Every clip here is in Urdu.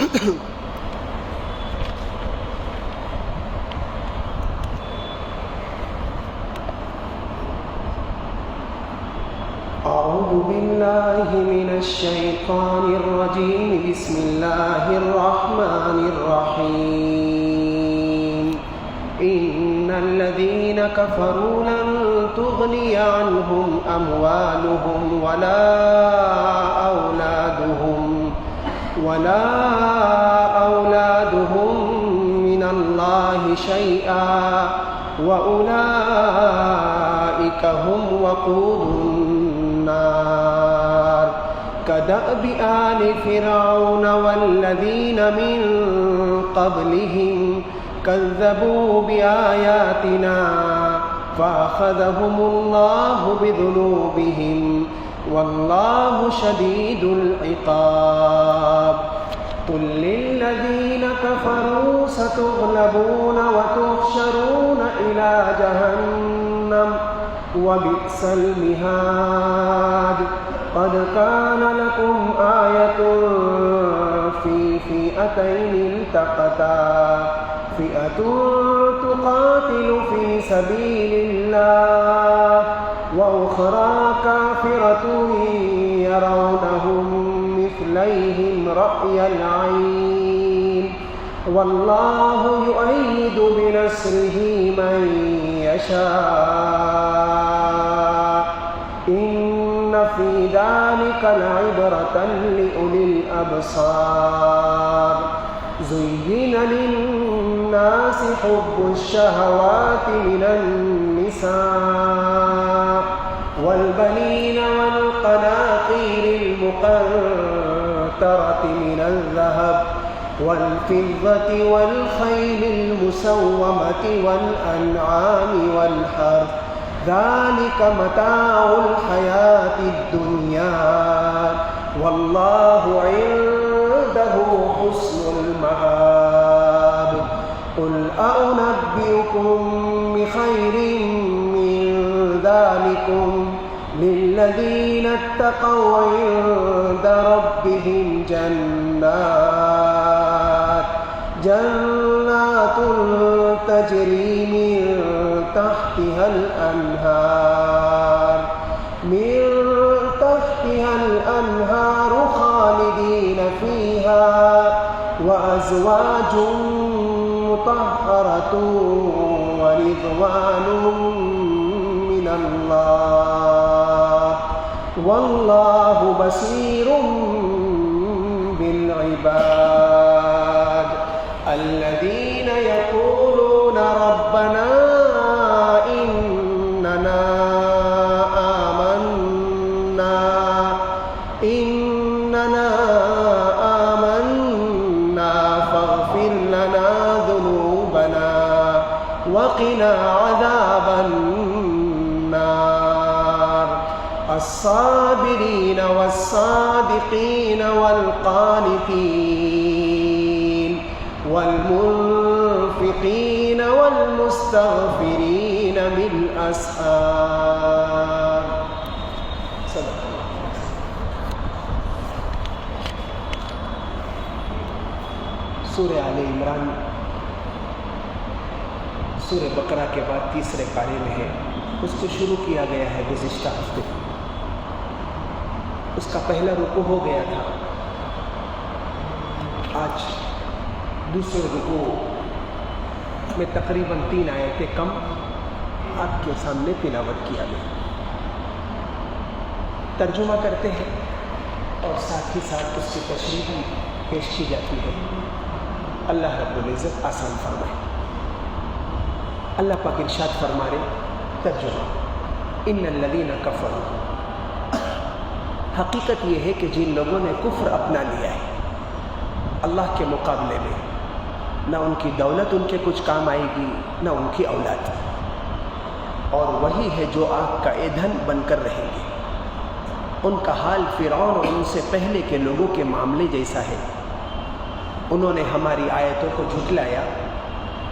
أعوذ بالله من الشيطان الرجيم. بسم الله الرحمن الرحيم. إن الذين كفروا لن تغني عنهم أموالهم ولا أولادهم من الله شيئا وأولئك هم وقود النار. كدأب آل فرعون والذين من قبلهم كذبوا بآياتنا فأخذهم الله بذنوبهم والله شديد العقاب. قل للذين كفروا ستغلبون وتحشرون إلى جهنم وبئس المهاد. قد كان لكم آية في فئتين التقتا فئة تقاتل في سبيل الله وأخرى كافرة يرونهم مثليهم رأي العين والله يؤيد بنصره من يشاء. إن في ذلك لعبرة لأولي الأبصار. زين للناس حب الشهوات من النساء والبنين والقناطير المقنطرة من الذهب والفضة والخيل المسومة والأنعام والحرث. ذلك متاع الحياة الدنيا والله عنده حسن المآب. قل أنبئكم بخير من ذلكم للذين اتقوا عند ربهم جنات تجري من تحتها الأنهار خالدين فيها وأزواج مطهرة ورضوان من الله والله بصير بالعباد. الذين يقولون ربنا إننا آمنا فاغفر لنا ذنوبنا وقنا عذاب النار. الصابرين والصادقين والقانتين والمنفقين والمستغفرين بالأسحار. صدق الله. سورہ آل عمران سورہ بقرہ کے بعد تیسرے پارے میں ہے. اس کو شروع کیا گیا ہے گزشتہ ہفتے. اس کا پہلا رکوع ہو گیا تھا. آج دوسرے رکوع میں تقریباً 3 آیتیں کم آپ کے سامنے تلاوت کیا گیا. ترجمہ کرتے ہیں اور ساتھ ہی ساتھ اس کی تشریح بھی پیش کی جاتی ہے. اللہ رب العزت آسان فرمائے. اللہ پاک ارشاد فرما رہے. ترجمہ: ان الذین کفروا. حقیقت یہ ہے کہ جن لوگوں نے کفر اپنا لیا ہے اللہ کے مقابلے میں، نہ ان کی دولت ان کے کچھ کام آئے گی نہ ان کی اولاد، اور وہی ہے جو آگ کا ایندھن بن کر رہیں گے. ان کا حال فرعون اور ان سے پہلے کے لوگوں کے معاملے جیسا ہے. انہوں نے ہماری آیتوں کو جھٹلایا،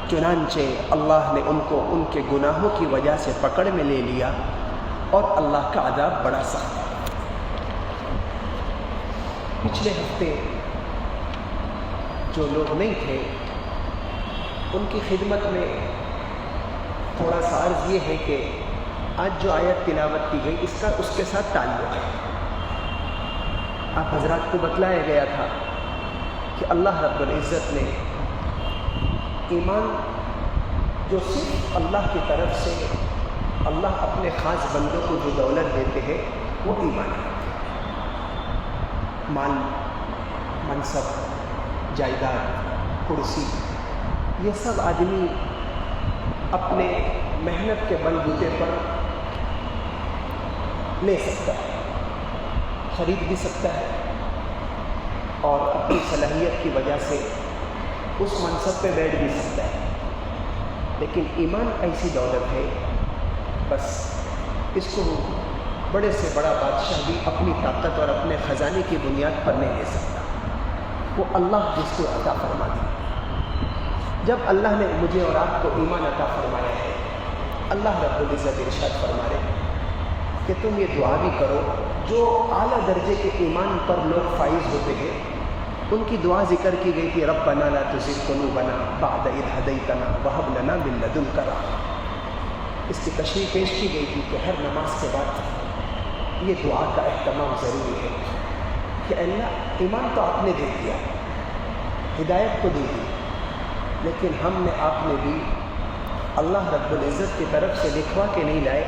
چنانچہ اللہ نے ان کو ان کے گناہوں کی وجہ سے پکڑ میں لے لیا، اور اللہ کا عذاب بڑا سخت ہے. پچھلے ہفتے جو لوگ نہیں تھے ان کی خدمت میں تھوڑا سا عرض یہ ہے کہ آج جو آیت تلاوت کی گئی اس کا اس کے ساتھ تعلق ہے۔ آپ حضرات کو بتلایا گیا تھا کہ اللہ رب العزت نے ایمان جو صرف اللہ کی طرف سے اللہ اپنے خاص بندوں کو جو دولت دیتے ہیں وہ ایمان ہے۔ مال، منصب، جائیداد، کرسی، یہ سب آدمی اپنے محنت کے بل بوتے پر لے سکتا ہے، خرید بھی سکتا ہے اور اپنی صلاحیت کی وجہ سے اس منصب پہ بیٹھ بھی سکتا ہے۔ لیکن ایمان ایسی دولت ہے، بس اس کو بڑے سے بڑا بادشاہ بھی اپنی طاقت اور اپنے خزانے کی بنیاد پر نہیں لے سکتا، وہ اللہ جس کو عطا فرما دے۔ جب اللہ نے مجھے اور آپ کو ایمان عطا فرمایا ہے، اللہ رب العزت ارشاد فرما رہے کہ تم یہ دعا بھی کرو، جو اعلیٰ درجے کے ایمان پر لوگ فائز ہوتے ہیں ان کی دعا ذکر کی گئی تھی، ربنا لا تزغ قلوبنا بعد اذ ہدیتنا وہب لنا من لدنک رحمہ۔ اس کی تشریح پیش کی گئی تھی کہ ہر نماز کے بعد یہ دعا کا اہتمام ضروری ہے کہ اللہ ایمان تو آپ نے دے دیا، ہدایت تو دے دی، لیکن ہم نے آپ نے بھی اللہ رب العزت کی طرف سے لکھوا کے نہیں لائے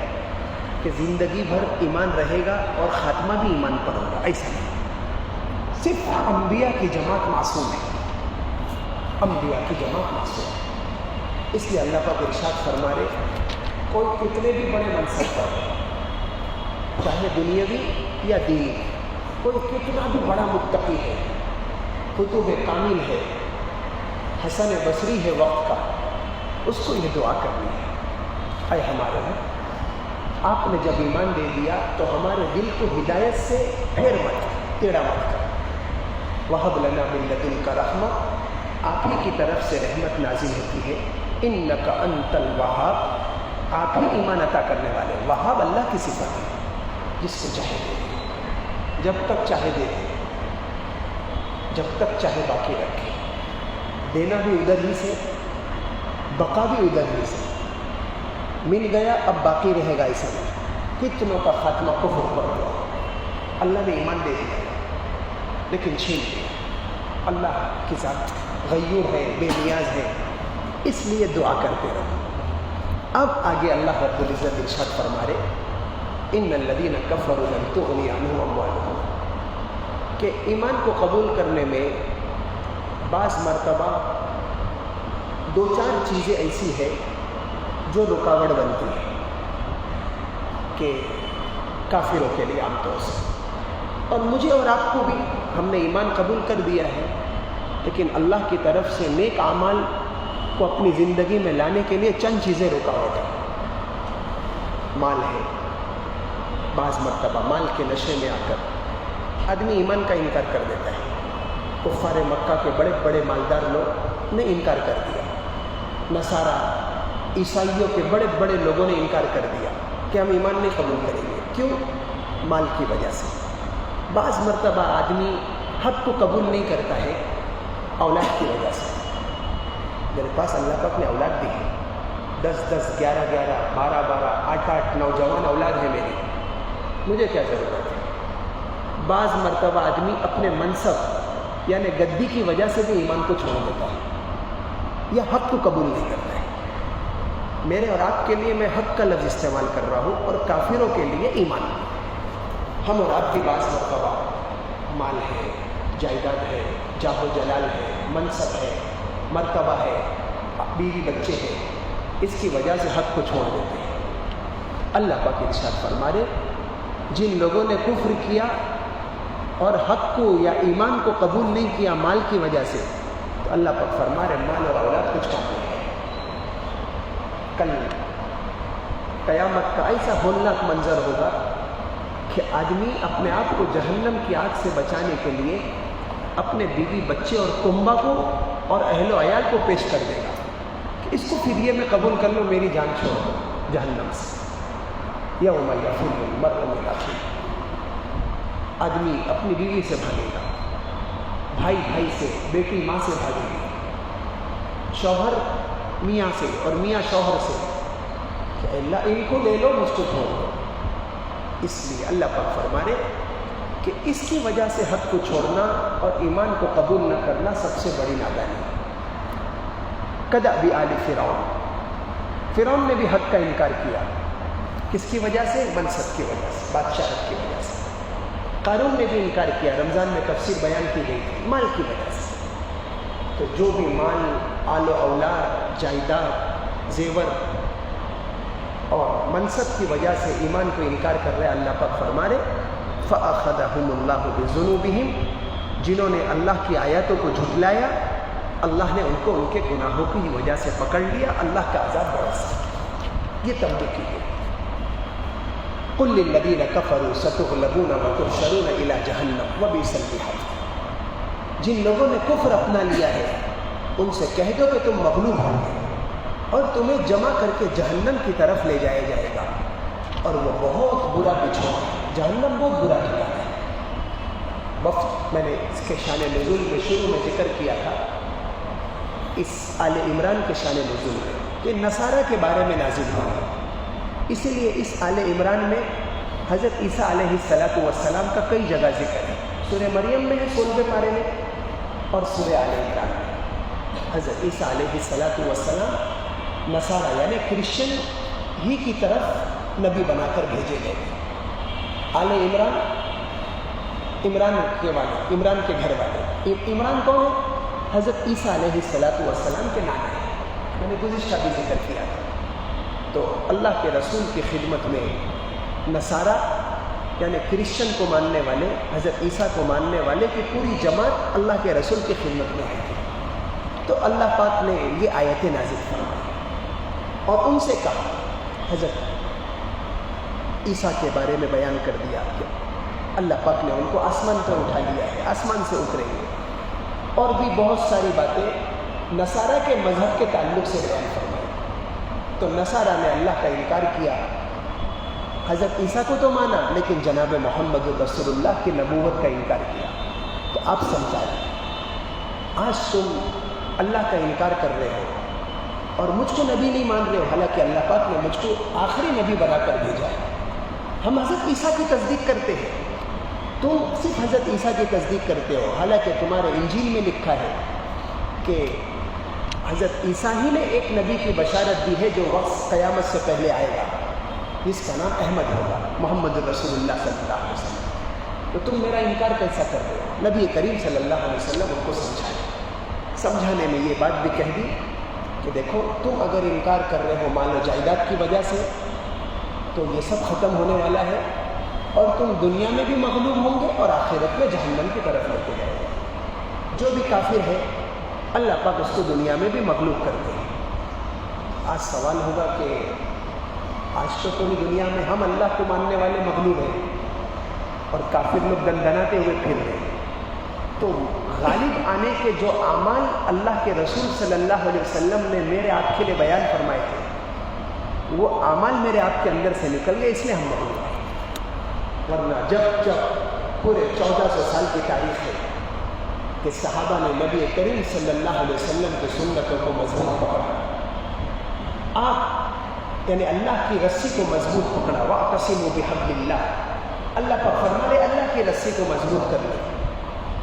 کہ زندگی بھر ایمان رہے گا اور خاتمہ بھی ایمان پر ہوگا، ایسا نہیں۔ صرف انبیاء کی جماعت معصوم ہے، انبیاء کی جماعت معصوم ہے۔ اس لیے اللہ پاک ارشاد فرما رہے کوئی کتنے بھی بڑے منصب پر ہو، چاہے دنیاوی یا دینی، کوئی کتنا بھی بڑا متقی ہے، قطب کامل ہے، حسن بصری ہے وقت کا، اس کو یہ دعا کرنی ہے، اے ہمارے رب، آپ نے جب ایمان دے دیا تو ہمارے دل کو ہدایت سے پھیر مت، ٹیڑھا مت کر، وہب لنا من لدنک رحمہ، آپ ہی کی طرف سے رحمت نازل ہوتی ہے، انک انت الوہاب، آپ ہی ایمان عطا کرنے والے۔ وہاب اللہ کی صفت ہے، جس کو چاہے دے دے، جب تک چاہے دے دے، جب تک چاہے باقی رکھے، دینا بھی ادھر ہی سے، بقا بھی ادھر ہی سے، مل گیا اب باقی رہے گا، ایسا نہیں۔ کتنوں کا خاتمہ کفر پر ہوا، اللہ نے ایمان دے دیا لیکن چھین لیا۔ اللہ کی ذات غیور ہے، بے نیاز ہے، اس لیے دعا کرتے رہو۔ اب آگے اللہ رب العزت ارشاد فرما رہے ان الذین کفروا لن تغنی عنہم اموالہم، کہ ایمان کو قبول کرنے میں بعض مرتبہ دو چار چیزیں ایسی ہے جو رکاوٹ بنتی ہے کہ کافروں کے لیے عام طور سے، اور مجھے اور آپ کو بھی، ہم نے ایمان قبول کر دیا ہے لیکن اللہ کی طرف سے نیک اعمال کو اپنی زندگی میں لانے کے لیے چند چیزیں رکاوٹ ہیں۔ مال ہے، بعض مرتبہ مال کے نشے میں آ کر آدمی ایمان کا انکار کر دیتا ہے۔ کفار مکہ کے بڑے بڑے مالدار لوگ نے انکار کر دیا، نصارہ عیسائیوں کے بڑے بڑے لوگوں نے انکار کر دیا کہ ہم ایمان نہیں قبول کریں گے، کیوں؟ مال کی وجہ سے۔ بعض مرتبہ آدمی حق کو قبول نہیں کرتا ہے اولاد کی وجہ سے۔ میرے پاس اللہ پاک نے اولاد دی ہے، 10 11 12 8 نوجوان اولاد ہے میری، مجھے کیا ضرورت ہے؟ بعض مرتبہ آدمی اپنے منصب یعنی گدی کی وجہ سے بھی ایمان کو چھوڑ دیتا ہے یا حق کو قبول نہیں کرتا ہے۔ میرے اور آپ کے لیے میں حق کا لفظ استعمال کر رہا ہوں، اور کافروں کے لیے ایمان۔ ہم اور آپ کی بعض مرتبہ مال ہے، جائیداد ہے، جاہ و جلال ہے، منصب ہے، مرتبہ ہے، بیوی بچے ہیں، اس کی وجہ سے حق کو چھوڑ دیتے ہیں۔ اللہ پاک ارشاد فرما رہے جن لوگوں نے کفر کیا اور حق کو یا ایمان کو قبول نہیں کیا مال کی وجہ سے، تو اللہ پاک فرما رہے مال اور اولاد کچھ کام نہیں ہے۔ کل قیامت کا ایسا ہولناک منظر ہوگا کہ آدمی اپنے آپ کو جہنم کی آگ سے بچانے کے لیے اپنے بیوی بچے اور کنبہ کو اور اہل و عیال کو پیش کر دے گا کہ اس کو فدیے میں قبول کر لو، میری جان چھوڑ دو جہنم سے۔ یوم یفر المرء من اخیہ، آدمی اپنی بیوی سے بھاگے گا، بھائی بھائی سے، بیٹی ماں سے بھاگے گی، شوہر میاں سے اور میاں شوہر سے، کہ اللہ ان کو لے لو، مجھ کو چھوڑ دو۔ اس لیے اللہ پاک فرما رہے کہ اس کی وجہ سے حق کو چھوڑنا اور ایمان کو قبول نہ کرنا سب سے بڑی نادانی ہے۔ کدأب آل فرعون، فرعون نے بھی حق کا انکار کیا، کس کی وجہ سے؟ منصب کی وجہ سے، بادشاہت کی وجہ سے۔ قارون نے بھی انکار کیا، رمضان میں تفسیر بیان کی گئی تھی، مال کی وجہ سے۔ تو جو بھی مال، آل و اولاد، جائیداد، زیور اور منصب کی وجہ سے ایمان کو انکار کر رہے، اللہ پاک فرما رہے فَأَخَذَهُمُ اللَّهُ بِذُنُوبِهِمْ، جنہوں نے اللہ کی آیاتوں کو جھٹلایا، اللہ نے ان کو ان کے گناہوں کی وجہ سے پکڑ لیا، اللہ کا عذاب برس گیا۔ یہ تنبیہ کی گئی۔ قُلْ لِلَّذِينَ كَفَرُوا سَتُغْلَبُونَ وَتُحْشَرُونَ إِلَى جَهَنَّمَ وَبِئْسَ الْمِهَادُ، جن لوگوں نے کفر اپنا لیا ہے ان سے کہہ دو کہ تم مغلوب ہوں گے اور تمہیں جمع کر کے جہنم کی طرف لے جایا جائے گا، اور وہ بہت برا بچھونا ہے۔ جہنم بہت برا ٹھکانا ہے۔ میں نے اس کے شان نزول میں شروع میں ذکر کیا تھا، اس آل عمران کے شان نزول میں، کہ نصارہ کے بارے میں نازل ہوا، اسی لیے اس آل عمران میں حضرت عیسیٰ علیہ السلام کا کئی جگہ ذکر ہے۔ سورہ مریم میں ہے 16ویں پارے میں، اور سورہ آل عمران میں۔ حضرت عیسیٰ علیہ السلام نصارہ یعنی کرسچن ہی کی طرف نبی بنا کر بھیجے گئے۔ آل عمران، عمران کے والے، عمران کے گھر والے۔ عمران کون ہے؟ حضرت عیسیٰ علیہ السلام کے نانا ہے، میں نے گزشتہ بھی ذکر کیا تھا۔ تو اللہ کے رسول کی خدمت میں نصارہ یعنی کرسچن کو ماننے والے، حضرت عیسیٰ کو ماننے والے کی پوری جماعت اللہ کے رسول کی خدمت میں آئی تھی۔ تو اللہ پاک نے یہ آیتیں نازل فرمائی اور ان سے کہا، حضرت عیسیٰ کے بارے میں بیان کر دیا کہ اللہ پاک نے ان کو آسمان پر اٹھا لیا ہے، آسمان سے اتریں گے، اور بھی بہت ساری باتیں نصارہ کے مذہب کے تعلق سے بیان فرمائی۔ تو نصارہ نے اللہ کا انکار کیا، حضرت عیسیٰ کو تو مانا لیکن جناب محمد رسول اللہ کی نبوت کا انکار کیا۔ تو آپ سمجھائیں، آج تم اللہ کا انکار کر رہے ہو اور مجھ کو نبی نہیں مان رہے ہو، حالانکہ اللہ پاک نے مجھ کو آخری نبی بنا کر بھیجا ہے۔ ہم حضرت عیسیٰ کی تصدیق کرتے ہیں، تم صرف حضرت عیسیٰ کی تصدیق کرتے ہو، حالانکہ تمہارے انجیل میں لکھا ہے کہ حضرت عیسیٰ ہی نے ایک نبی کی بشارت دی ہے جو وقت قیامت سے پہلے آئے گا، جس کا نام احمد ہوگا، محمد رسول اللہ صلی اللہ علیہ وسلم۔ تو تم میرا انکار کیسا کر رہے ہو؟ نبی کریم صلی اللہ علیہ وسلم ان کو سمجھانے میں یہ بات بھی کہہ دی کہ دیکھو، تم اگر انکار کر رہے ہو مال و جائیداد کی وجہ سے تو یہ سب ختم ہونے والا ہے، اور تم دنیا میں بھی مغلوب ہوں گے اور آخرت میں جہنم کی طرف لے کے جائے گے۔ جو بھی کافر ہے اللہ پاک اس کو دنیا میں بھی مغلوب کر دے۔ آج سوال ہوگا کہ آج تو پوری دنیا میں ہم اللہ کو ماننے والے مغلوب ہیں اور کافر لوگ دندناتے ہوئے پھر رہے ہیں، تو غالب آنے کے جو اعمال اللہ کے رسول صلی اللہ علیہ وسلم نے میرے آپ کے لیے بیان فرمائے تھے، وہ اعمال میرے آپ کے اندر سے نکل گئے، اس لیے ہم مغلوب ہیں۔ ورنہ جب پورے 1400 سال کی تاریخ ہے کہ صحابہ نے نبی کریم صلی اللہ علیہ وسلم کی سنتوں کو مضبوط پکڑا، آپ یعنی اللہ کی رسی کو مضبوط پکڑا، وَاعْتَصِمُوا بِحَبْلِ اللَّهِ، اللہ پاک فرما رہے اللہ کی رسی کو مضبوط کر لیں،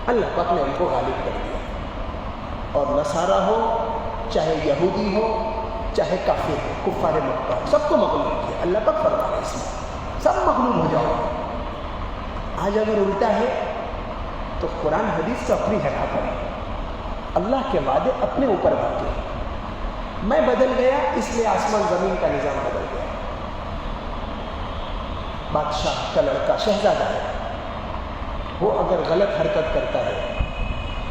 اللہ پاک نے ان کو غالب کر دیا۔ اور نصارہ ہو، چاہے یہودی ہو، چاہے کافر ہو، کفار مکہ ہو، سب کو مغلوب کیا۔ اللہ پاک فرما رہے اس میں سب مغلوب ہو جاؤ۔ آج اگر الٹا ہے تو قرآن حدیث تو اپنی جگہ پر ہے، اللہ کے وعدے اپنے اوپر باقی ہیں۔ میں بدل گیا اس لیے آسمان زمین کا نظام بدل گیا۔ بادشاہ کا لڑکا شہزادہ ہے، وہ اگر غلط حرکت کرتا ہے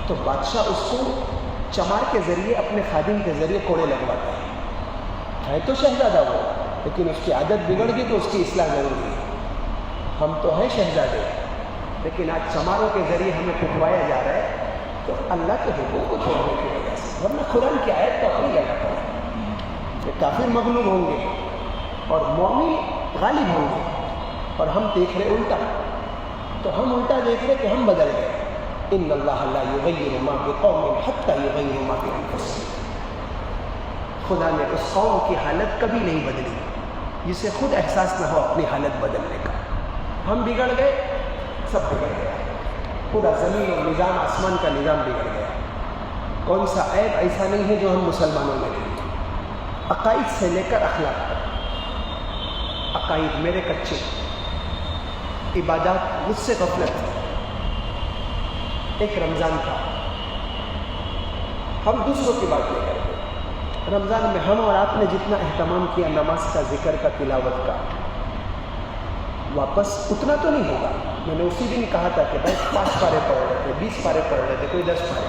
تو بادشاہ اس کو چمار کے ذریعے اپنے خادم کے ذریعے کوڑے لگواتا ہے تو شہزادہ وہ، لیکن اس کی عادت بگڑ گئی تو اس کی اصلاح ضروری ہے۔ ہم تو ہیں شہزادے، لیکن آج چماروں کے ذریعے ہمیں پٹوایا جا رہا ہے، تو اللہ کے حکم کو چھوڑنے کی وجہ سے، ورنہ قرآن کی آیت تو اپنی جگہ پر ہے کہ کافر مغلوب ہوں گے اور مومن غالب ہوں گے، اور ہم دیکھ رہے الٹا۔ تو ہم الٹا دیکھ رہے کہ ہم بدل گئے، ان اللہ لا یغیر ما بقوم حتی یغیروا ما بانفسہم. خدا نے اس قوم کی حالت کبھی نہیں بدلی جسے خود احساس نہ ہو اپنی حالت بدلنے کا. ہم بگڑ گئے، سب بگڑ گیا، پورا زمین اور نظام آسمان کا نظام بگڑ گیا. کون سا عیب ایسا نہیں ہے جو ہم مسلمانوں میں نہیں. عقائد سے لے کر اخلاق تک. عقائد میرے کچے، عبادات مجھ سے غفلت. ایک رمضان تھا، ہم دوسروں کی بات نہیں کرتے. رمضان میں ہم اور آپ نے جتنا اہتمام کیا نماز کا، ذکر کا، تلاوت کا، واپس اتنا تو نہیں ہوگا. میں نے اسی دن کہا تھا کہ بھائی 5 پارے پڑھ رہے تھے، 20 پارے پڑھ رہے تھے، کوئی 10 پارے،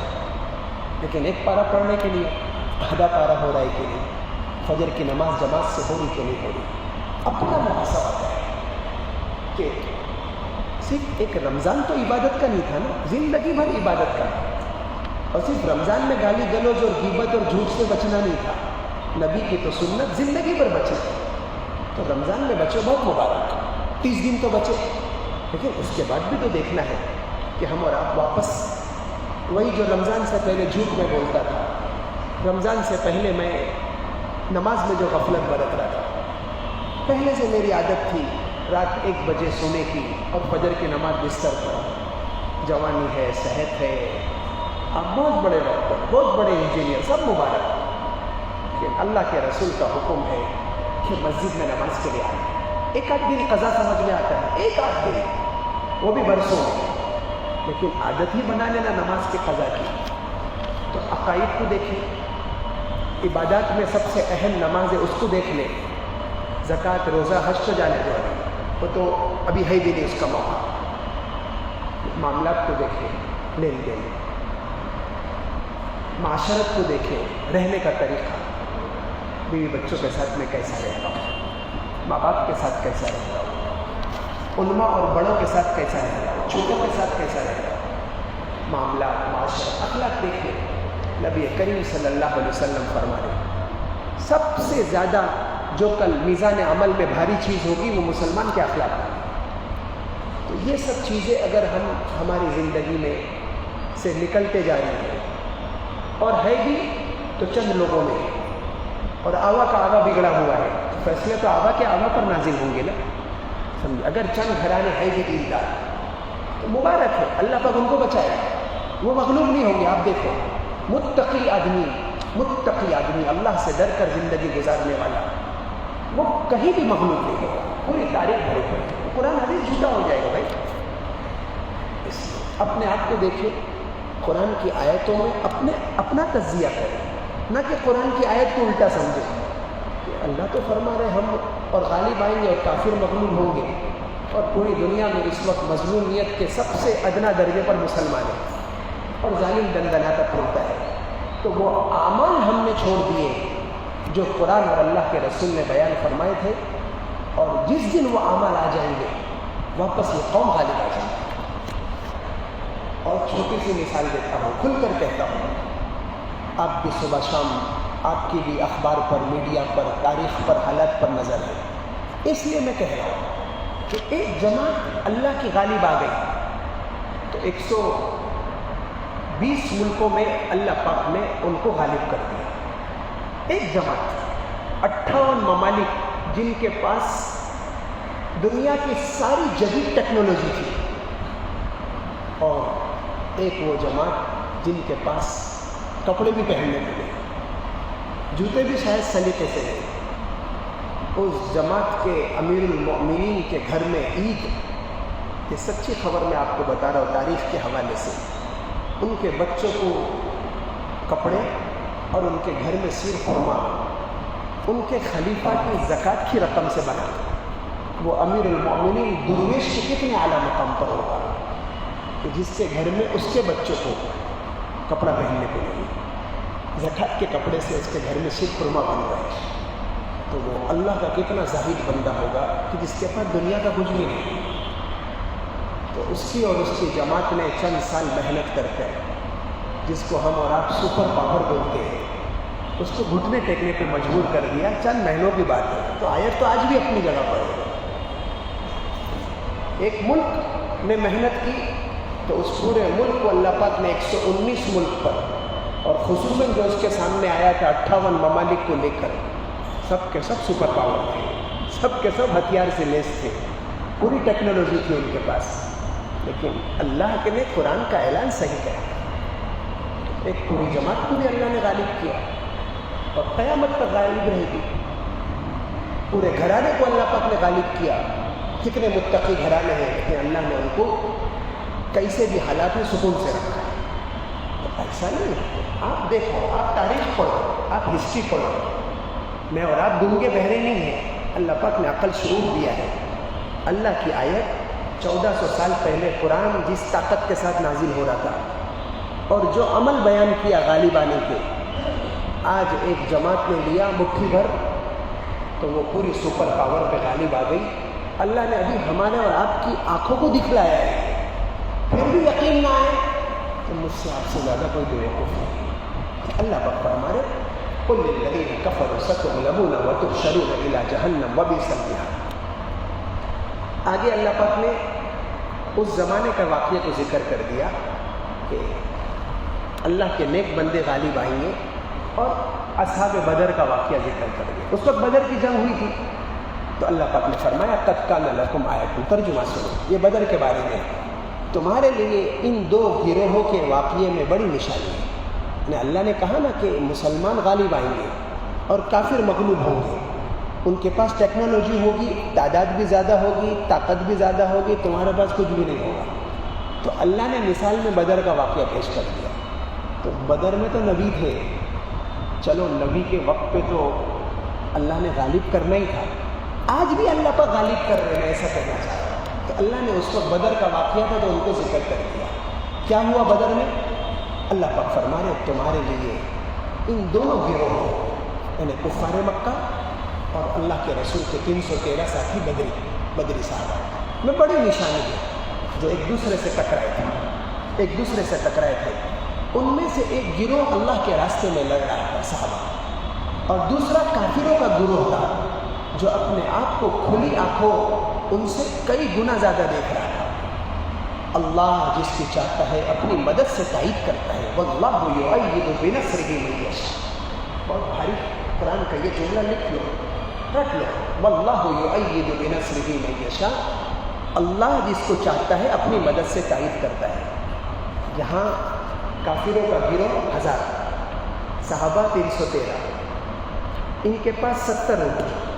لیکن ایک پارہ پڑھنے کے لیے آدھا پارہ ہو رہا ہے کہ نہیں، فجر کی نماز جماعت سے ہو رہی کہ نہیں ہو رہی. اپنا محاسبہ ہے کہ صرف ایک رمضان تو عبادت کا نہیں تھا نا، زندگی بھر عبادت کا. اور صرف رمضان میں گالی گلوچ اور غیبت اور جھوٹ سے بچنا نہیں تھا. نبی کی تو سنت زندگی بھر بچے. تو رمضان میں بچے بہت مبارک، 30 دن تو بچے، لیکن اس کے بعد بھی تو دیکھنا ہے کہ ہم اور آپ واپس وہی جو رمضان سے پہلے جھوٹ میں بولتا تھا، رمضان سے پہلے میں نماز میں جو غفلت برت رہا تھا. پہلے سے میری عادت تھی رات 1 بجے سونے کی اور فجر کی نماز بستر پر. جوانی ہے، صحت ہے، آپ بہت بڑے ڈاکٹر، بہت بڑے انجینئر، سب مبارک. کہ اللہ کے رسول کا حکم ہے کہ مسجد میں نماز کے لیے آئے. ایک آدھ دن قضا سمجھ میں آتا ہے، ایک آدھ دن، وہ بھی برسوں میں، لیکن عادت ہی بنا لینا نماز کے قضا کی. تو عقائد کو دیکھیں، عبادات میں سب سے اہم نماز ہے، اس کو دیکھ لیں. زکوٰۃ، روزہ، حج تو جانے دو، وہ تو ابھی ہے بھی نہیں اس کا موقع. معاملات کو دیکھیں، لین دین، معاشرت کو دیکھیں، رہنے کا طریقہ، بیوی بچوں کے ساتھ میں کیسا رہتا ہوں، ماں باپ کے ساتھ کیسا رہتا ہوں، علماء اور بڑوں کے ساتھ کیسا رہتا ہوں، چھوٹوں کے ساتھ کیسا رہتا ہوں. معاملات، معاشرت، اخلاق دیکھیں. نبی کریم صلی اللہ علیہ وسلم فرما رہے سب سے زیادہ جو کل میزان عمل میں بھاری چیز ہوگی وہ مسلمان کے اخلاق ہیں. تو یہ سب چیزیں اگر ہم ہماری زندگی میں سے نکلتے جا رہی ہیں، اور ہے بھی تو چند لوگوں میں، اور آوا کا آوا بگڑا ہوا ہے، فیصلے تو آوا کے آوا پر نازل ہوں گے نا. سمجھے، اگر چند گھرانے ہے بھی دیندار تو مبارک ہے، اللہ پاک ان کو بچائے، وہ مغلوب نہیں ہوں گے. آپ دیکھو، متقی آدمی، اللہ سے ڈر کر زندگی گزارنے والا، وہ کہیں بھی مغلوب نہیں ہوگا. پوری تاریخ بھر پڑے، قرآن حدیث جھوٹا ہو جائے گا بھائی. اپنے آپ کو دیکھیں، قرآن کی آیتوں میں اپنا تجزیہ کریں، نہ کہ قرآن کی آیت کو الٹا سمجھیں. کہ اللہ تو فرما رہے ہم اور غالب آئیں گے اور کافر مغلوب ہوں گے، اور پوری دنیا میں اس وقت مظلومیت کے سب سے ادنا درجے پر مسلمان ہیں اور ظالم دندناتا پھرتا ہے. تو وہ اعمال ہم نے چھوڑ دیے جو قرآن اور اللہ کے رسول نے بیان فرمائے تھے، اور جس دن وہ اعمال آ جائیں گے واپس یہ قوم غالب آ جائے گی. اور چھوٹی سی مثال دیتا ہوں، کھل کر کہتا ہوں، آپ بھی صبح شام آپ کی بھی اخبار پر، میڈیا پر، تاریخ پر، حالات پر نظر ہے. اس لیے میں کہہ رہا ہوں کہ ایک جماعت اللہ کی غالب آ گئی تو 120 ملکوں میں اللہ پاک نے ان کو غالب کر دیا. ایک جماعت، 58 ممالک جن کے پاس دنیا کی ساری جدید ٹیکنالوجی تھی، اور ایک وہ جماعت جن کے پاس کپڑے بھی پہننے ملے، جوتے بھی شاید سلیقے سے لے. اس جماعت کے امیر المؤمنین کے گھر میں عید، یہ سچی خبر میں آپ کو بتا رہا ہوں تاریخ کے حوالے سے، ان کے بچوں کو کپڑے اور ان کے گھر میں سیر خرما ان کے خلیفہ کی زکوٰۃ کی رقم سے بنا. وہ امیر المؤمنین درویش کے کتنے اعلیٰ مقام پر ہوگا کہ جس کے گھر میں اس کے بچوں کو کپڑا پہننے کو نہیں، زکوٰۃ کے کپڑے سے اس کے گھر میں سیر خرما بن رہا ہے. تو وہ اللہ کا کتنا زاہد بندہ ہوگا کہ جس کے پاس دنیا کا کچھ بھی نہیں. تو اس کی اور اس کی جماعت نے چند سال محنت کر کے جس کو ہم اور آپ سپر پاور بولتے ہیں، اس کو گھٹنے ٹیکنے پہ مجبور کر دیا. چند مہینوں کی بات ہے. تو آیت تو آج بھی اپنی جگہ پر ہے. ایک ملک نے محنت کی تو اس پورے ملک کو اللہ پاک نے 119 ملک پر، اور خصوصاً جو اس کے سامنے آیا تھا 58 ممالک کو لے کر، سب کے سب سپر پاور تھے، سب کے سب ہتھیار سے لیس تھے، پوری ٹیکنالوجی تھی ان کے پاس، لیکن اللہ کے نے قرآن کا اعلان صحیح کیا، ایک پوری جماعت کو بھی اللہ نے غالب کیا اور قیامت تک غالب رہے گی، پورے گھرانے کو اللہ پاک نے غالب کیا۔ کتنے متقی گھرانے ہیں کہ اللہ نے ان کو کیسے بھی حالات میں سکون سے رکھا ہے۔ تو ایسا نہیں ہے، آپ دیکھو، آپ تاریخ پڑھو، آپ ہسٹری پڑھو، میں اور آپ گنگے بہرے نہیں ہیں، اللہ پاک نے عقل شعور دیا ہے۔ اللہ کی آیت 1400 سال پہلے قرآن جس طاقت کے ساتھ نازل ہو رہا تھا اور جو عمل بیان کیا غالب آنے کے، آج ایک جماعت نے لیا مٹھی بھر تو وہ پوری سپر پاور پہ غالب آ گئی۔ اللہ نے ابھی ہمارے اور آپ کی آنکھوں کو دکھلایا ہے، پھر بھی یقین نہ آئے تو مجھ سے آپ سے زیادہ کوئی بیوقوف نہیں۔ اللہ پاک فرما رہے قل للذین کفروا ستغلبون وتحشرون الی جہنم وبئس المہاد۔ آگے اللہ پاک نے اس زمانے کا واقعہ کو ذکر کر دیا کہ اللہ کے نیک بندے غالب آئیں گے، اور اصحاب بدر کا واقعہ ذکر کر دیا۔ اس وقت بدر کی جنگ ہوئی تھی تو اللہ پاک نے فرمایا قد کان لکم آیۃ، ترجمہ سنو، یہ بدر کے بارے میں تمہارے لیے ان دو گروہوں کے واقعے میں بڑی نشانی ہے۔ یعنی اللہ نے کہا نا کہ مسلمان غالب آئیں گے اور کافر مغلوب ہوں گے، ان کے پاس ٹیکنالوجی ہوگی، تعداد بھی زیادہ ہوگی، طاقت بھی زیادہ ہوگی، تمہارے پاس کچھ بھی نہیں ہوگا۔ تو اللہ نے مثال میں بدر کا واقعہ پیش کر دیا۔ تو بدر میں تو نبی تھے، چلو نبی کے وقت پہ تو اللہ نے غالب کرنا ہی تھا، آج بھی اللہ پر غالب کر رہے ہیں، ایسا کہنا چاہ رہا ہوں۔ تو اللہ نے اس وقت بدر کا واقعہ تھا تو ان کو ذکر کر دیا۔ کیا ہوا بدر میں؟ اللہ پاک فرما رہے تمہارے لیے ان دونوں گروہوں یعنی کفار مکہ اور اللہ کے رسول کے 313 ساتھی بدری صحابہ میں بڑی نشانی ہے، جو ایک دوسرے سے ٹکرائے تھے، ان میں سے ایک گروہ اللہ کے راستے میں لڑ رہا تھا صحابہ، اور دوسرا کافروں کا گروہ تھا جو اپنے آپ کو کھلی آنکھوں ان سے کئی گنا زیادہ دیکھ رہا تھا۔ اللہ جس کی چاہتا ہے اپنی مدد سے تائید کرتا ہے، واللہ یؤید بنصرہ من یشاء۔ بہت بھاری قرآن کا یہ جملہ لکھ لو، رکھ لو، واللہ یؤید بنصرہ من یشاء، اللہ جس کو چاہتا ہے اپنی مدد سے تائید کرتا ہے۔ یہاں کافروں کا گروہ 1000، صحابہ 313، ان کے پاس 70 اونٹ،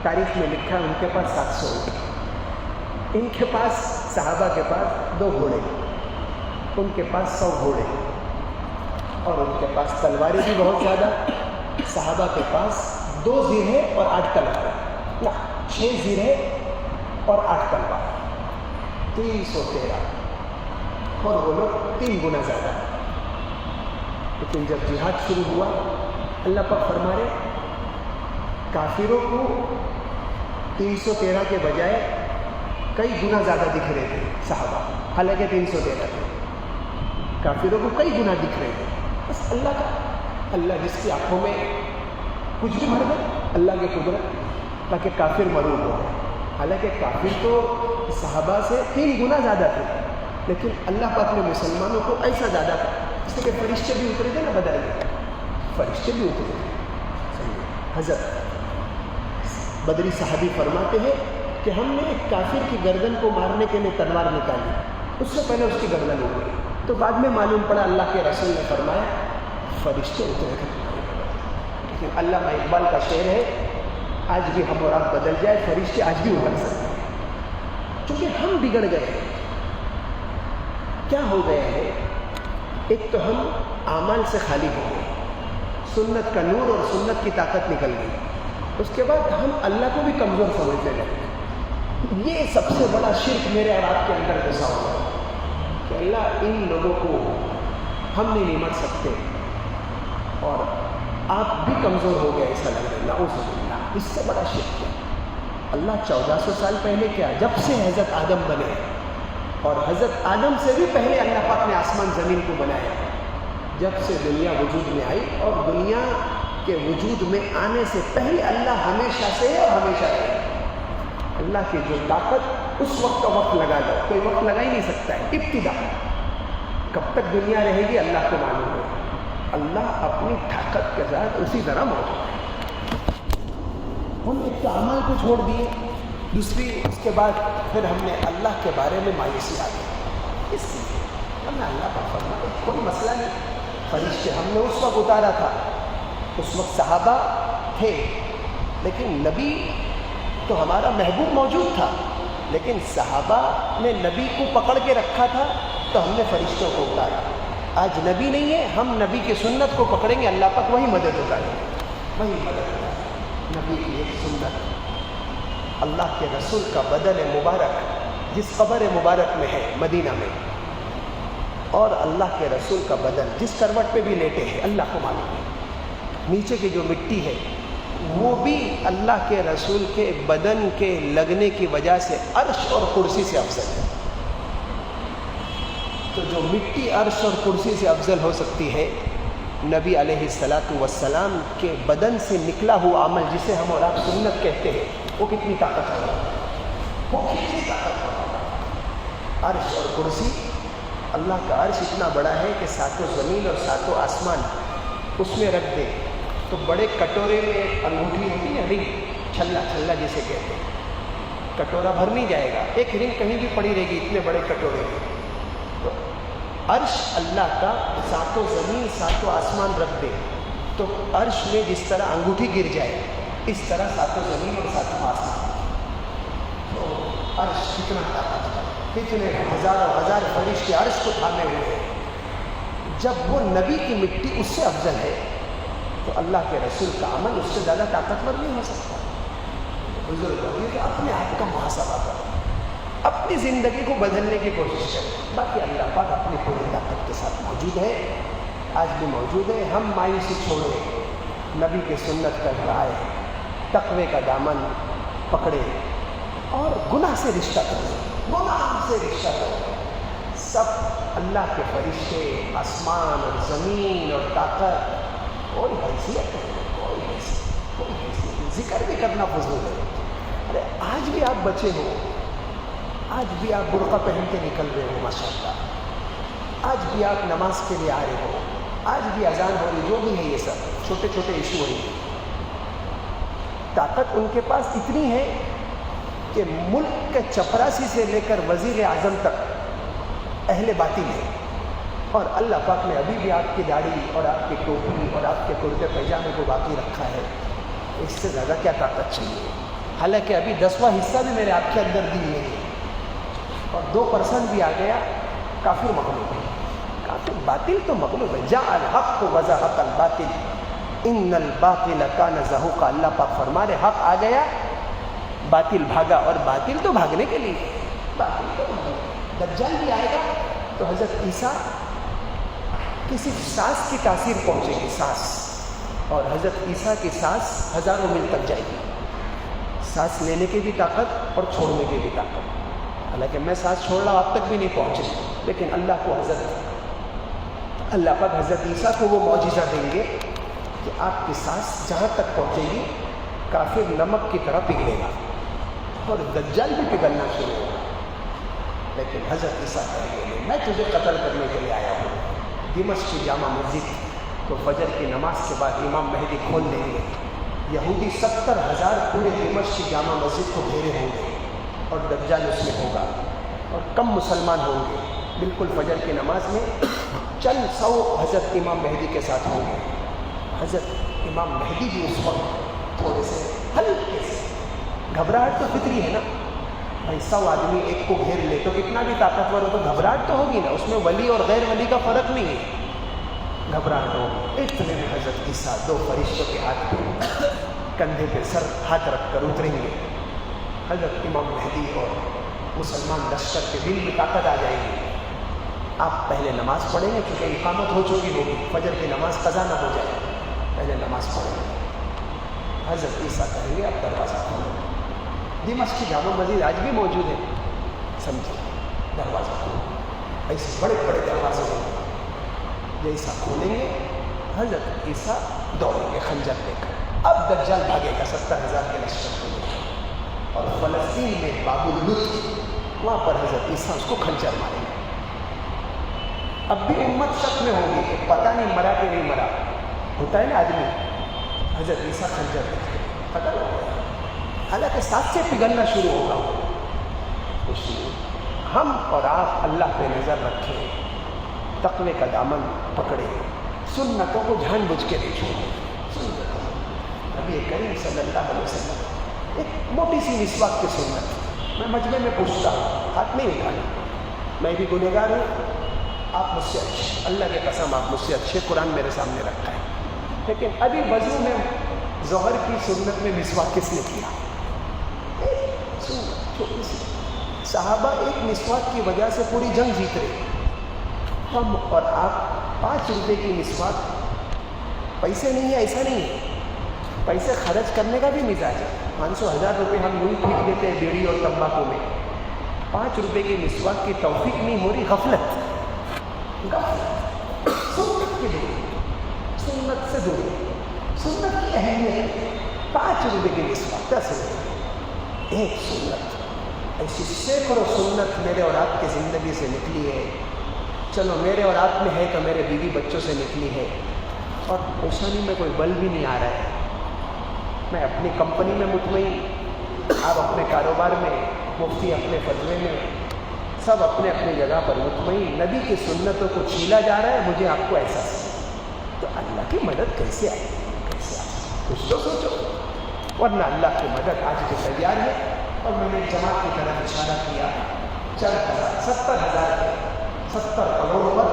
تاریخ میں لکھا ہے ان کے پاس 700 اونٹ، ان کے پاس صحابہ کے پاس 2 گھوڑے، ان کے پاس 100 گھوڑے، اور ان کے پاس تلواریں بھی بہت زیادہ، صحابہ کے پاس 2 زرہیں اور 8 تلواریں، نہ 6 زرہیں اور 8 تلوار، 313، اور وہ لوگ 3 گنا زیادہ۔ لیکن جب جہاد شروع ہوا اللہ پاک فرما رہے کافروں کو 313 کے بجائے کئی گنا زیادہ دکھ رہے تھے صحابہ، حالانکہ 313 تھے، کافروں کو کئی گنا دکھ رہے تھے۔ بس اللہ جس کی آنکھوں میں کچھ بھی بھر دے، اللہ کی قدرت، تاکہ کافر مغلوب ہو گئے۔ حالانکہ کافر تو صحابہ سے 3 گنا زیادہ تھے، لیکن اللہ پاک نے مسلمانوں کو ایسا زیادہ تھا، اس لیے کہ فرشتے بھی اترے تھے نا بدر میں، فرشتے بھی اترے تھے۔ حضرت بدری صحابی فرماتے ہیں کہ ہم نے ایک کافر کی گردن کو مارنے کے لیے تلوار نکالی، اس سے پہلے اس کی گردن ہو گئی، تو بعد میں معلوم پڑا اللہ کے رسول نے فرمایا فرشتے اترے تھے۔ لیکن علامہ اقبال کا شعر ہے آج بھی ہم اور آپ بدل جائے فرشتے آج بھی اتر سکتے ہیں، چونکہ ہم بگڑ گئے ہیں۔ کیا ہو گیا ہے؟ ایک تو ہم اعمال سے خالی ہو گئے، سنت کا نور اور سنت کی طاقت نکل گئی، اس کے بعد ہم اللہ کو بھی کمزور سمجھنے لگے۔ یہ سب سے بڑا شرک میرے اور آپ کے اندر گھسا ہوا ہے کہ اللہ ان لوگوں کو ہم نہیں مر سکتے اور آپ بھی کمزور ہو گئے، ایسا لگ رہا ہے۔ نعوذ باللہ، اس سے بڑا شرک ہے۔ اللہ 1400 سال پہلے کیا، جب سے حضرت آدم بنے، اور حضرت آدم سے بھی پہلے اللہ پاک نے آسمان زمین کو بنایا، جب سے دنیا وجود میں آئی، اور دنیا کے وجود میں آنے سے پہلے اللہ ہمیشہ سے ہے اور ہمیشہ رہے۔ اللہ کی جو طاقت اس وقت کا وقت لگا دو، کوئی وقت لگا ہی نہیں سکتا ہے. ابتدا کب تک دنیا رہے گی اللہ کو معلوم ہے. اللہ اپنی طاقت کے ساتھ اسی طرح موجود ہے. ہم ایک تو عمل کو چھوڑ دیے، دوسری اس کے بعد پھر ہم نے اللہ کے بارے میں مایوسی آ گئی. اس لیے ہم نے اللہ کا فرمایا کوئی مسئلہ نہیں. فرشتے ہم نے اس وقت اتارا تھا، اس وقت صحابہ تھے، لیکن نبی تو ہمارا محبوب موجود تھا، لیکن صحابہ نے نبی کو پکڑ کے رکھا تھا تو ہم نے فرشتوں کو اتارا. آج نبی نہیں ہے، ہم نبی کی سنت کو پکڑیں گے، اللہ پاک وہی مدد اتارے گا، وہی مدد اتارے. نبی کی ایک سنت، اللہ کے رسول کا بدن مبارک جس قبر مبارک میں ہے مدینہ میں، اور اللہ کے رسول کا بدن جس کروٹ پہ بھی لیٹے ہیں اللہ کو معلوم ہے. نیچے کی جو مٹی ہے وہ بھی اللہ کے رسول کے بدن کے لگنے کی وجہ سے عرش اور کرسی سے افضل ہے. تو جو مٹی عرش اور کرسی سے افضل ہو سکتی ہے، نبی علیہ الصلاۃ والسلام کے بدن سے نکلا ہوا عمل جسے ہم اور آپ سنت کہتے ہیں، وہ کتنی طاقت ہے، وہ کتنی طاقت ہے. عرش اور کرسی، اللہ کا عرش اتنا بڑا ہے کہ ساتوں زمین اور ساتوں آسمان اس میں رکھ دے تو بڑے کٹورے میں ایک انگوٹھی ہوتی ہے، رنگ، چھلا چھلا جسے کہتے ہیں، کٹورا بھر نہیں جائے گا، ایک رنگ کہیں بھی پڑی رہے گی اتنے بڑے کٹورے میں. تو عرش اللہ کا ساتوں زمین ساتوں آسمان رکھ دے تو عرش میں جس طرح انگوٹھی گر جائے اس طرح ساتوں زمین اور ساتوں آسمان. تو عرش کتنا طاقت ہے، کتنے ہزار فرشتے عرش کو تھامے ہوئے ہیں. جب وہ نبی کی مٹی اس سے افضل ہے تو اللہ کے رسول کا عمل اس سے زیادہ طاقتور نہیں ہو سکتا. بزرگ ہوگی کہ اپنے آپ کا محاسبہ کرو، اپنی زندگی کو بدلنے کی کوشش کریں. باقی اللہ پاک اپنی پوری طاقت کے ساتھ موجود ہے، آج بھی موجود ہے. ہم مایوسی چھوڑیں، نبی کی سنت کا رائے، تقوی کا دامن پکڑے اور گناہ سے رشتہ کریں، گناہ سے رشتہ کریں. سب اللہ کے فرشتے، آسمان اور زمین اور طاقت، کوئی حیثیت نہیں، کوئی حیثیت. ذکر بھی کرنا فضول ہے. ارے آج بھی آپ بچے ہو، آج بھی آپ برقع پہن کے نکل رہے ہو ماشاء اللہ، آج بھی آپ نماز کے لیے آ رہے ہو، آج بھی اذان ہو رہی، جو بھی ہے یہ سب چھوٹے چھوٹے ایشو ہیں. طاقت ان کے پاس اتنی ہے کہ ملک کے چپراسی سے لے کر وزیر اعظم تک اہل باطل ہے، اور اللہ پاک نے ابھی بھی آپ کی داڑھی اور آپ کی ٹوپی اور آپ کے کرتے پیجامے کو باقی رکھا ہے. اس سے زیادہ کیا طاقت چاہیے؟ حالانکہ ابھی 10واں حصہ بھی میرے آپ کے اندر دی ہے، اور 2% بھی آ گیا، کافر مغلوب ہے. کافر باطل تو مغلوب ہے. جاء الحق وزهق الباطل ان الباطل کان زہوقا. اللہ پاک فرما رہے حق آ گیا، باطل بھاگا، اور باطل تو بھاگنے کے لیے، باطل تو دجال بھی آئے گا تو حضرت عیسیٰ کسی سانس کی تاثیر پہنچے گی، سانس، اور حضرت عیسیٰ کی سانس ہزاروں میل تک جائے گی. سانس لینے کی بھی طاقت اور چھوڑنے کی بھی طاقت. حالانکہ میں سانس چھوڑ رہا ہوں آپ تک بھی نہیں پہنچے، لیکن اللہ پاک حضرت عیسیٰ کو وہ معجزہ دیں گے کہ آپ کی سانس جہاں تک پہنچے گی کافر نمک کی طرح پگھلے گا، اور دجال بھی پگھلنا شروع ہوگا. لیکن حضرت عیسیٰ کہیں گے میں تجھے قتل کرنے کے لیے آیا ہوں. دمشق کی جامع مسجد کو فجر کی نماز کے بعد امام مہدی کھول دیں گے. یہودی 70,000 پورے دمشق کی جامع مسجد کو گھیرے ہوں گے، اور دجال اس میں ہوگا، اور کم مسلمان ہوں گے. بالکل فجر کی نماز میں چند 100 حضرت امام مہدی کے ساتھ ہوں گے. حضرت امام مہدی بھی اس وقت تھوڑے سے ہلکے سے، گھبراہٹ تو فطری ہے نا بھائی، 100 آدمی ایک کو گھیر لے تو کتنا بھی طاقتور ہو تو گھبراہٹ تو ہوگی نا. اس میں ولی اور غیر ولی کا فرق نہیں ہے، گھبراہٹ ہوگی. اتنے میں حضرت عیسیٰ 2 فرشتوں کے ہاتھ پہ کندھے پہ سر ہاتھ رکھ کر اتریں گے. حضرت امام مہدی اور مسلمان لشکر کے دل میں طاقت آ جائے گی. آپ پہلے نماز پڑھیں گے کیونکہ اقامت ہو چکی ہوگی، فجر کی نماز قضا نہ ہو جائے، پہلے نماز پڑھیں گے. حضرت عیسیٰ کہیں گے اب دروازہ کھولو. دمشق کی جامع مسجد آج بھی موجود ہے، سمجھے، دروازہ کھولو. ایسے بڑے بڑے دروازے ہیں، جیسا کھولیں گے حضرت عیسیٰ دوڑیں گے خنجر لے کر. اب دجال بھاگے گا 70,000 کے لشکر کو لے کر. اور فلسطین میں باب اللط، وہاں پر حضرت عیسیٰ اس کو کھنجر مارے گا۔ اب بھی امت شک میں ہوگی کہ پتہ نہیں مرا کہ نہیں مرا، ہوتا ہے نا آدمی، حضرت عیسیٰ کھنجر پتہ نہیں ہوگا، حالانکہ ساتھ سے پگھلنا شروع ہوگا۔ اس لیے ہم اور آپ اللہ پہ نظر رکھیں، تقوی کا دامن پکڑے، سنتوں کو جان بوجھ کے نہیں چھوڑیں۔ نبی کریم صلی اللہ علیہ وسلم ایک موٹی سی مسواک کی سنت، میں مجمع میں پوچھتا ہوں، ہاتھ نہیں اٹھانا، میں بھی گنہگار ہوں، آپ مجھ سے اچھے، اللہ کی قسم آپ مجھ سے اچھے، قرآن میرے سامنے رکھا ہے، لیکن ابھی وضو میں ظہر کی سنت میں مسواک کس نے کیا؟ چھوٹی سی، صحابہ ایک مسواک کی وجہ سے پوری جنگ جیت رہے، ہم اور آپ 5 روپے کی مسواک، پیسے نہیں ہے ایسا نہیں ہے، پیسے خرچ کرنے کا بھی مزاج ہے، 500,000 روپے ہم یوں پھینک دیتے ہیں بیڑی اور تمباکو میں، 5 روپے کی مسواک کی توفیق نہیں ہو رہی، غفلت سنت کی دوری، سنت سے دوری، سنت کی اہمیت، 5 روپے کی مسواک، 10 روپے ایک سنت، ایسی سینکڑوں سنت میرے اور آپ کی زندگی سے نکلی ہے، چلو میرے اور آپ میں ہے تو میرے بیوی بچوں سے نکلی ہے، اور پیشانی میں کوئی بل بھی نہیں آ رہا ہے، میں اپنی کمپنی میں مطمئن، آپ اپنے کاروبار میں، مفتی اپنے فتوے میں، سب اپنے اپنی جگہ پر مطمئن، نبی کی سنتوں کو چھیلا جا رہا ہے، مجھے آپ کو احساس ہے، تو اللہ کی مدد کیسے آئے، کیسے آئے، کچھ تو سوچو، ورنہ اللہ کی مدد آج کے تیار ہے۔ اور میں نے جماعت کی طرف اشارہ کیا، 70,000 70 کروڑ پر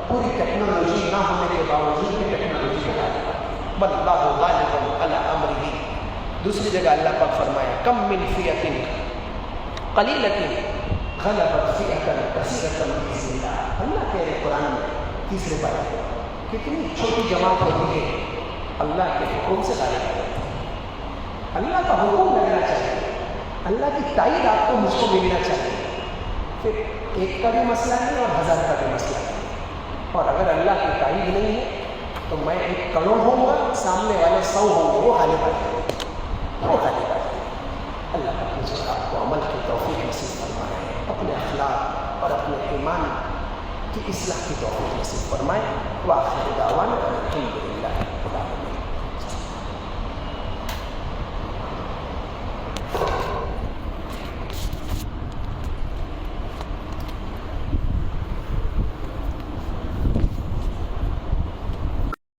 پوری ٹیکنالوجی نہ ہونے کے باوجود بھی ٹیکنالوجی بنا دیا، واللہ غالب علی امرہ۔ دوسری جگہ اللہ پاک فرمایا کم من فئۃ قلیلۃ غلبت فئۃ کثیرۃ بإذن اللہ۔ اللہ کہہ رہے قرآن میں تیسرے پارے میں، کتنی چھوٹی جماعت ہوتی ہے اللہ کے حکم سے غالب ہے، اللہ کا حکم لگنا چاہیے، اللہ کی تائید آپ کو مجھ کو ملنا چاہیے، پھر ایک کا بھی مسئلہ نہیں اور 1000 کا بھی مسئلہ نہیں، اور اگر اللہ کی تائید نہیں ہے تو میں 1 کروڑ ہوں گا، سامنے والے 100 ہوں گے، وہ غالب آ جائے، وہ غالب آ جائے۔ اللہ کا مجھے آپ کو عمل کی توفیق نصیب فرمائے، اپنے اخلاق اور اپنے ایمان کی اصلاح کی توفیق نصیب فرمائے۔ وآخر دعوانا الحمد للہ۔